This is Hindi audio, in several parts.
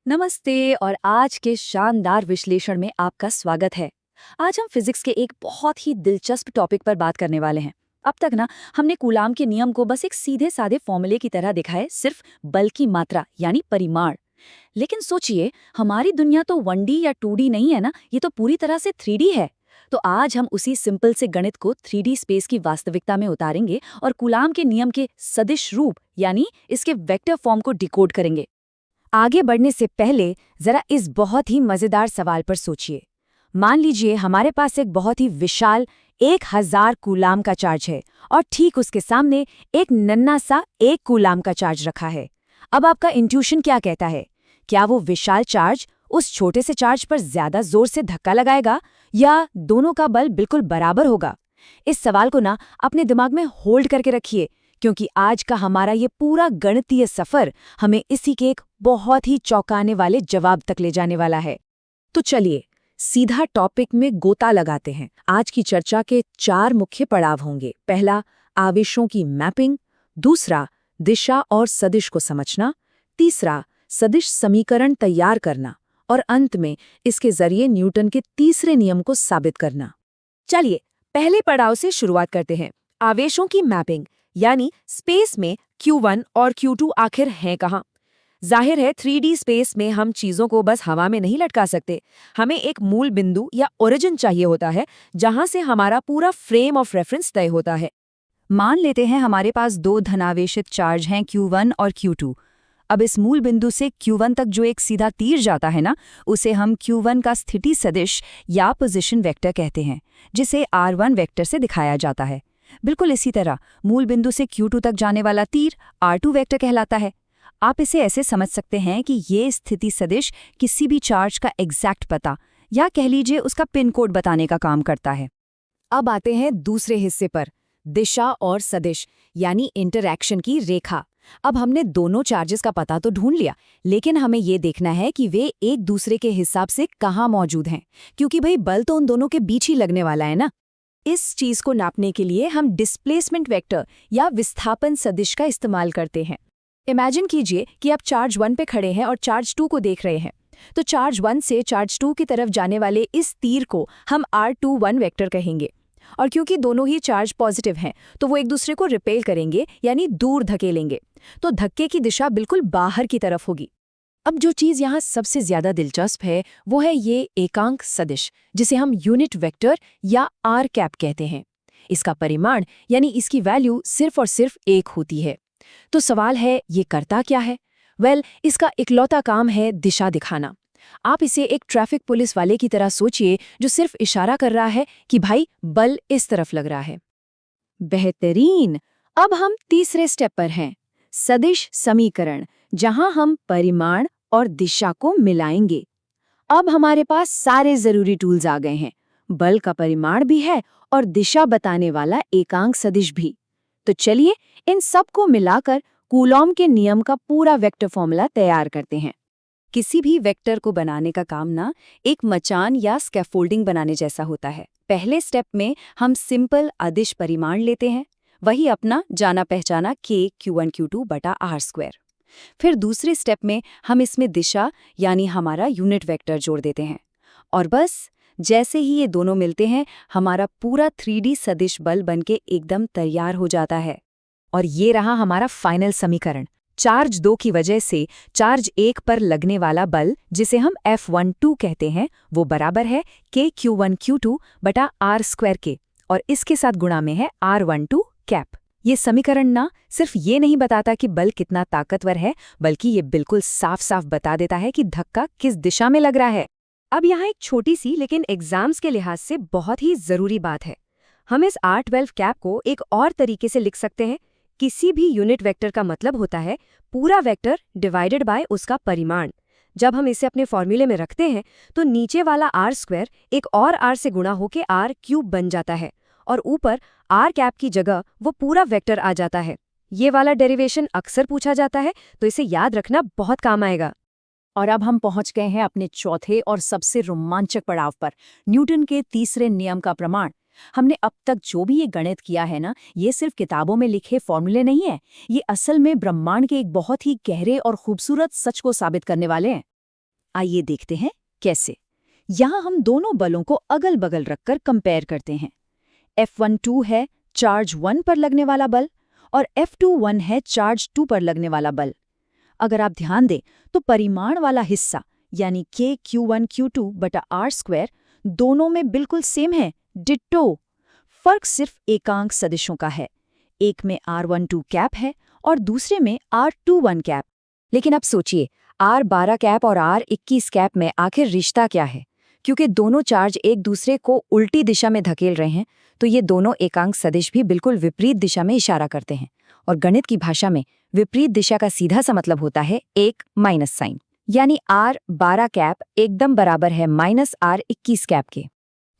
नमस्ते और आज के शानदार विश्लेषण में आपका स्वागत है। आज हम फिजिक्स के एक बहुत ही दिलचस्प टॉपिक पर बात करने वाले हैं। अब तक ना हमने कूलाम के नियम को बस एक सीधे साधे फॉर्मूले की तरह दिखा है, सिर्फ बल की मात्रा यानी परिमाण। लेकिन सोचिए, हमारी दुनिया तो 1D या 2D नहीं है ना, ये तो पूरी तरह से 3D है। तो आज हम उसी सिंपल से गणित को 3D स्पेस की वास्तविकता में उतारेंगे और कूलाम के नियम के सदिश रूप यानी इसके वेक्टर फॉर्म को डिकोड करेंगे। आगे बढ़ने से पहले जरा इस बहुत ही मजेदार सवाल पर सोचिए। मान लीजिए हमारे पास एक बहुत ही विशाल 1000 कूलाम का चार्ज है और ठीक उसके सामने एक नन्हा सा 1 कूलाम का चार्ज रखा है। अब आपका इंट्यूशन क्या कहता है? क्या वो विशाल चार्ज उस छोटे से चार्ज पर ज्यादा जोर से धक्का लगाएगा या दोनों का बल बिल्कुल बराबर होगा? इस सवाल को ना अपने दिमाग में होल्ड करके रखिए, क्योंकि आज का हमारा ये पूरा गणितीय सफर हमें इसी के एक बहुत ही चौंकाने वाले जवाब तक ले जाने वाला है। तो चलिए सीधा टॉपिक में गोता लगाते हैं। आज की चर्चा के 4 मुख्य पड़ाव होंगे। पहला, आवेशों की मैपिंग। दूसरा, दिशा और सदिश को समझना। तीसरा, सदिश समीकरण तैयार करना। और अंत में इसके जरिए न्यूटन के तीसरे नियम को साबित करना। चलिए पहले पड़ाव से शुरुआत करते हैं, आवेशों की मैपिंग, यानी स्पेस में Q1 और Q2 आखिर हैं कहाँ। जाहिर है 3D स्पेस में हम चीजों को बस हवा में नहीं लटका सकते। हमें एक मूल बिंदु या ओरिजिन चाहिए होता है जहां से हमारा पूरा फ्रेम ऑफ रेफरेंस तय होता है। मान लेते हैं हमारे पास 2 धनावेशित चार्ज हैं Q1 और Q2। अब इस मूल बिंदु से Q1 तक जो एक सीधा तीर जाता है ना, उसे हम Q1 का स्थिति सदिश या पोजीशन वेक्टर कहते हैं, जिसे R1 वेक्टर से दिखाया जाता है। बिल्कुल इसी तरह मूल बिंदु से Q2 तक जाने वाला तीर R2 वेक्टर कहलाता है। आप इसे ऐसे समझ सकते हैं कि ये स्थिति सदिश किसी भी चार्ज का एग्जैक्ट पता या कह लीजिए उसका पिन कोड बताने का काम करता है। अब आते हैं दूसरे हिस्से पर, दिशा और सदिश यानी इंटरैक्शन की रेखा। अब हमने दोनों चार्जेस का पता तो ढूंढ लिया, लेकिन हमें ये देखना है कि वे एक दूसरे के हिसाब से कहाँ मौजूद हैं, क्योंकि भाई बल तो उन दोनों के बीच ही लगने वाला है ना। इस चीज को नापने के लिए हम डिस्प्लेसमेंट वेक्टर या विस्थापन सदिश का इस्तेमाल करते हैं। इमेजिन कीजिए कि आप चार्ज 1 पे खड़े हैं और चार्ज 2 को देख रहे हैं। तो चार्ज 1 से चार्ज 2 की तरफ जाने वाले इस तीर को हम R21 वेक्टर कहेंगे। और क्योंकि दोनों ही चार्ज पॉजिटिव हैं, तो वो एक दूसरे को रिपेल करेंगे यानी दूर धकेलेंगे। तो धक्के की दिशा बिल्कुल बाहर की तरफ होगी। अब जो चीज़ यहाँ सबसे ज्यादा दिलचस्प है वो है ये एकांक सदिश, जिसे हम यूनिट वेक्टर या आर कैप कहते हैं। इसका परिमाण यानी इसकी वैल्यू सिर्फ और सिर्फ 1 होती है। तो सवाल है, ये करता क्या है? इसका इकलौता काम है दिशा दिखाना। आप इसे एक ट्रैफिक पुलिस वाले की तरह सोचिए, जो सिर्फ इशारा कर रहा है कि भाई बल इस तरफ लग रहा है। बेहतरीन। अब हम तीसरे स्टेप पर हैं, सदिश समीकरण, जहां हम परिमाण और दिशा को मिलाएंगे। अब हमारे पास सारे जरूरी टूल्स आ गए हैं, बल का परिमाण भी है और दिशा बताने वाला एकांक सदिश भी। तो चलिए इन सब को मिलाकर कूलॉम के नियम का पूरा वेक्टर फॉर्मूला तैयार करते हैं। किसी भी वेक्टर को बनाने का काम ना एक मचान या स्कैफोल्डिंग बनाने जैसा होता है। पहले स्टेप में हम सिंपल अदिश परिमाण लेते हैं, वही अपना जाना पहचाना K Q1 Q2 बटा R²। फिर दूसरे स्टेप में हम इसमें दिशा यानी हमारा यूनिट वेक्टर जोड़ देते हैं। और बस जैसे ही ये दोनों मिलते हैं, हमारा पूरा 3D सदिश बल बनके एकदम तैयार हो जाता है। और ये रहा हमारा फाइनल समीकरण। चार्ज 2 की वजह से चार्ज 1 पर लगने वाला बल, जिसे हम F12 कहते हैं, वो बराबर है K Q1 Q2 बटा R² के, और इसके साथ गुणा में है R12 कैप। ये समीकरण ना सिर्फ ये नहीं बताता कि बल कितना ताकतवर है, बल्कि ये बिल्कुल साफ साफ बता देता है कि धक्का किस दिशा में लग रहा है। अब यहाँ एक छोटी सी लेकिन एग्जाम्स के लिहाज से बहुत ही जरूरी बात है। हम इस R12 कैप को एक और तरीके से लिख सकते हैं। किसी भी यूनिट वेक्टर का मतलब होता है पूरा वेक्टर डिवाइडेड बाय उसका परिमाण। जब हम इसे अपने फॉर्मूले में रखते हैं तो नीचे वाला R² एक और R से गुणा होकर R³ बन जाता है, और ऊपर R कैप की जगह वो पूरा वेक्टर आ जाता है। ये वाला डेरिवेशन अक्सर पूछा जाता है, तो इसे याद रखना बहुत काम आएगा। और अब हम पहुंच गए हैं अपने चौथे और सबसे रोमांचक पड़ाव पर, न्यूटन के तीसरे नियम का प्रमाण। हमने अब तक जो भी ये गणित किया है ना, ये सिर्फ किताबों में लिखे फॉर्मूले नहीं है, ये असल में ब्रह्मांड के एक बहुत ही गहरे और खूबसूरत सच को साबित करने वाले हैं। आइए देखते हैं कैसे। यहाँ हम दोनों बलों को अगल बगल रखकर कंपेयर करते हैं। F12 है चार्ज 1 पर लगने वाला बल और F21 है चार्ज 2 पर लगने वाला बल। अगर आप ध्यान दें तो परिमाण वाला हिस्सा यानी K Q1 Q2 बटा R² दोनों में बिल्कुल सेम है, डिट्टो। फर्क सिर्फ एकांक सदिशों का है, एक में R12 कैप है और दूसरे में R21 कैप। लेकिन अब सोचिए, R12 कैप और R21 कैप में आखिर रिश्ता क्या है? क्योंकि दोनों चार्ज एक दूसरे को उल्टी दिशा में धकेल रहे हैं, तो ये दोनों एकांक सदिश भी बिल्कुल विपरीत दिशा में इशारा करते हैं। और गणित की भाषा में विपरीत दिशा का सीधा सा मतलब होता है एक माइनस साइन, यानी R12 कैप एकदम बराबर है माइनस R21 कैप के।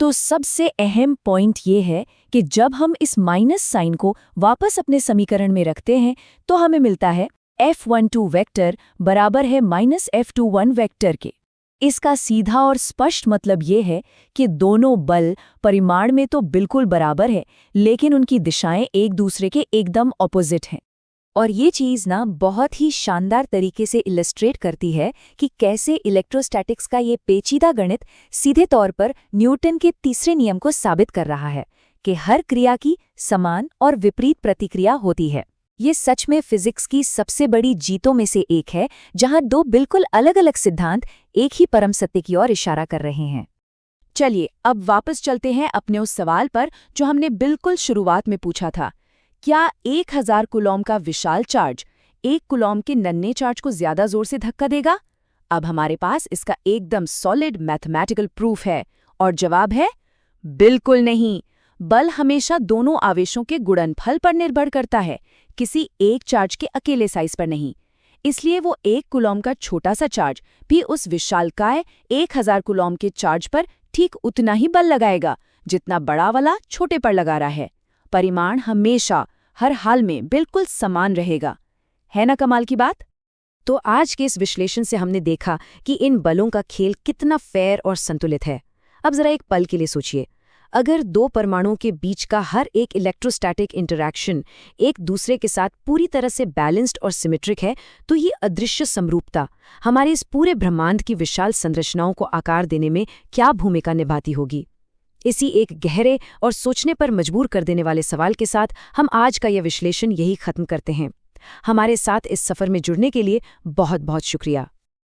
तो सबसे अहम पॉइंट ये है कि जब हम इस माइनस साइन को वापस अपने समीकरण में रखते हैं तो हमें मिलता है F12 वेक्टर बराबर है माइनस F21 वेक्टर के। इसका सीधा और स्पष्ट मतलब ये है कि दोनों बल परिमाण में तो बिल्कुल बराबर है, लेकिन उनकी दिशाएं एक दूसरे के एकदम ऑपोजिट हैं। और ये चीज़ ना बहुत ही शानदार तरीके से इलस्ट्रेट करती है कि कैसे इलेक्ट्रोस्टैटिक्स का ये पेचीदा गणित सीधे तौर पर न्यूटन के तीसरे नियम को साबित कर रहा है कि हर क्रिया की समान और विपरीत प्रतिक्रिया होती है। ये सच में फिजिक्स की सबसे बड़ी जीतों में से एक है, जहां दो बिल्कुल अलग अलग सिद्धांत एक ही परम सत्य की ओर इशारा कर रहे हैं। चलिए अब वापस चलते हैं अपने उस सवाल पर जो हमने बिल्कुल शुरुआत में पूछा था। क्या 1000 कूलॉम का विशाल चार्ज 1 कूलॉम के नन्हे चार्ज को ज्यादा जोर से धक्का देगा? अब हमारे पास इसका एकदम सॉलिड मैथमेटिकल प्रूफ है और जवाब है बिल्कुल नहीं। बल हमेशा दोनों आवेशों के गुणनफल पर निर्भर करता है, किसी एक चार्ज के अकेले साइज पर नहीं। इसलिए वो 1 कूलॉम का छोटा सा चार्ज भी उस विशालकाय 1000 कूलॉम के चार्ज पर ठीक उतना ही बल लगाएगा जितना बड़ा वाला छोटे पर लगा रहा है। परिमाण हमेशा हर हाल में बिल्कुल समान रहेगा। है ना कमाल की बात? तो आज के इस विश्लेषण से हमने देखा कि इन बलों का खेल कितना फेयर और संतुलित है। अब जरा एक पल के लिए सोचिए, अगर दो परमाणुओं के बीच का हर एक इलेक्ट्रोस्टैटिक इंटरैक्शन एक दूसरे के साथ पूरी तरह से बैलेंस्ड और सिमेट्रिक है, तो ये अदृश्य समरूपता हमारे इस पूरे ब्रह्मांड की विशाल संरचनाओं को आकार देने में क्या भूमिका निभाती होगी। इसी एक गहरे और सोचने पर मजबूर कर देने वाले सवाल के साथ हम आज का यह विश्लेषण यही खत्म करते हैं। हमारे साथ इस सफर में जुड़ने के लिए बहुत बहुत शुक्रिया।